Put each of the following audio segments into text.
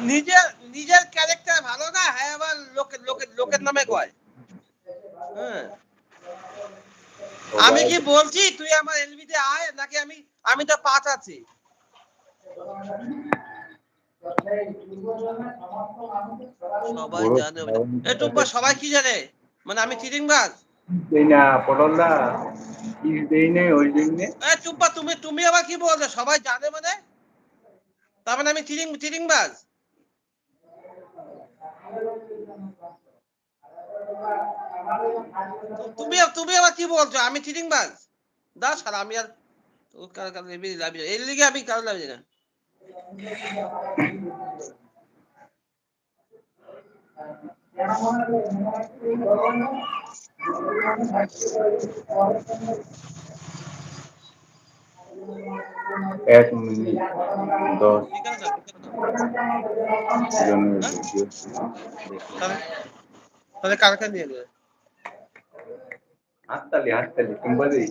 নিজের নিজের ক্যারেক্টার ভালো না, হ্যাঁ আবার লোকের নামে কয়। হ্যাঁ, আমি কি বলছি তুই আমার এলবিতে আয় নাকি আমি তো পাঁচ আছি। সবাই জানে এটুকু, সবাই কি জানে মানে আমি চিটিংবাজ। চুপ্পা, তুমি আবার কি বলছো সবাই জানে মানে? তার মানে আমি চিটিংবাজ? তুমি আবার কি বলছো আমি চিটিংবাজ? দাস আর আমি আর এর লিগে আমি কারো লাভি না। এক মিনিট 10 তাহলে কালকে নিয়ে নেবে। হাততালি সিম্পলি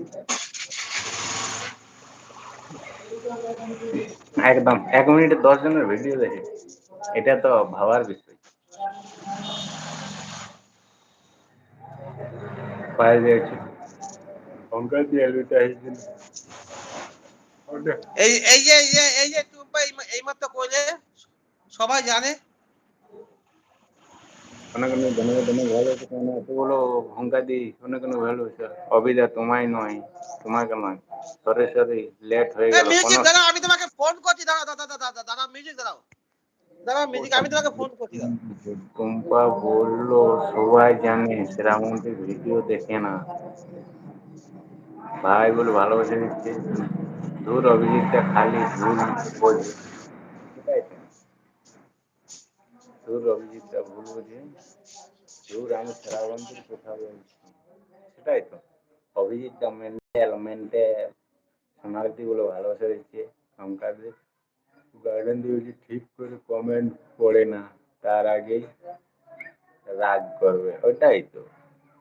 একদম 1 মিনিটে 10 জনের ভিডিও দেখে, এটা তো ভাবার বিষয়। পায়ে দিয়েছি অঙ্কা দিয়ে লুটা হয়েছিল। এই যে টুম্পা এইমাত্র কইলে সবাই জানে। অনেক ভালো এতগুলো ভঙ্কা দিই, অনেক ভ্যালু অবিদা তোমায় নয়, তোমাকে নয়, সরি লেট হয়ে গেল। মিউজিক দাঁড়াও, আমি তোমাকে ফোন করছি, দাঁড়াও মিউজিক দাঁড়াও মিউজিক, আমি তোমাকে ফোন করছি। টুম্পা বললো সবাই জানে শ্রাবন্তীর ভিডিও দেখে না ভাই বলে ভালোবেসে দিচ্ছে। দূর অভিজিৎটা খালি ভুল বোঝে, দূর অভিজিৎটা ভুল বোঝে, দূর আমি শ্রাবন্তীর কথা বলছি। সেটাই তো, অভিজিৎটা মেন্টাল সোনালিটি বলে ভালোবাসা দিচ্ছে। আমাকে গার্ডেন দিয়েছি ঠিক করে কমেন্ট পড়ে না, তার আগেই রাগ করবে। ওইটাই তো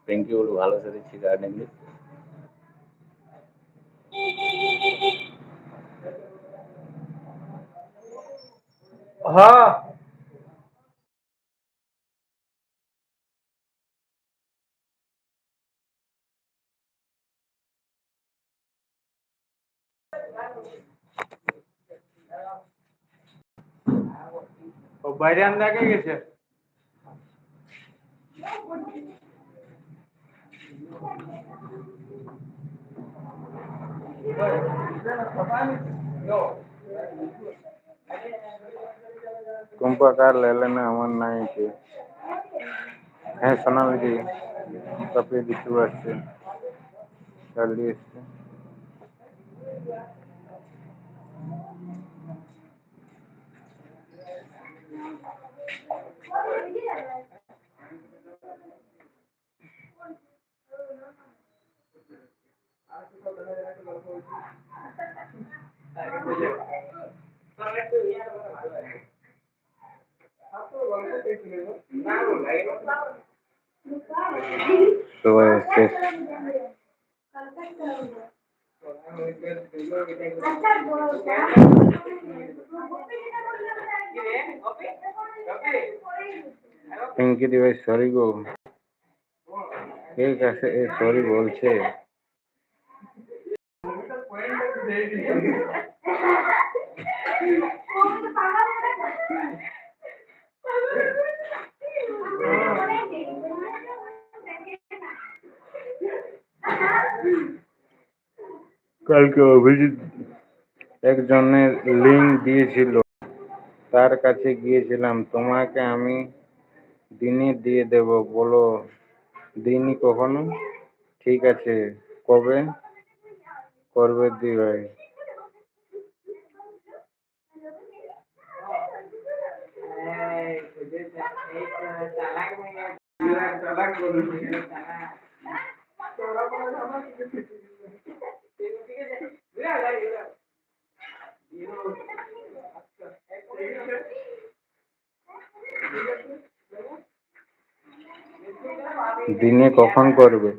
পিঙ্কি বলে ভালোবাসা দিচ্ছি গার্ডেন দিয়ে। হ্যাঁ ও বাইরে আন্দাকে গেছে। টুম্পা কার লেলে না আমার নাই কি। হ্যাঁ সোনালি কপি দিতে আসছে, চালিয়ে এসছে। তো শেষ পিঙ্কি দি ভাই সরি গো, ঠিক আছে সরি বলছে। কালকে অভিজিৎ একজনের লিঙ্ক দিয়েছিল, তার কাছে গিয়েছিলাম। তোমাকে আমি দিনে দিয়ে দেব, বলো দিনই কখনো? ঠিক আছে, কবে করবে দি ভাই? দিনে কখন করবে?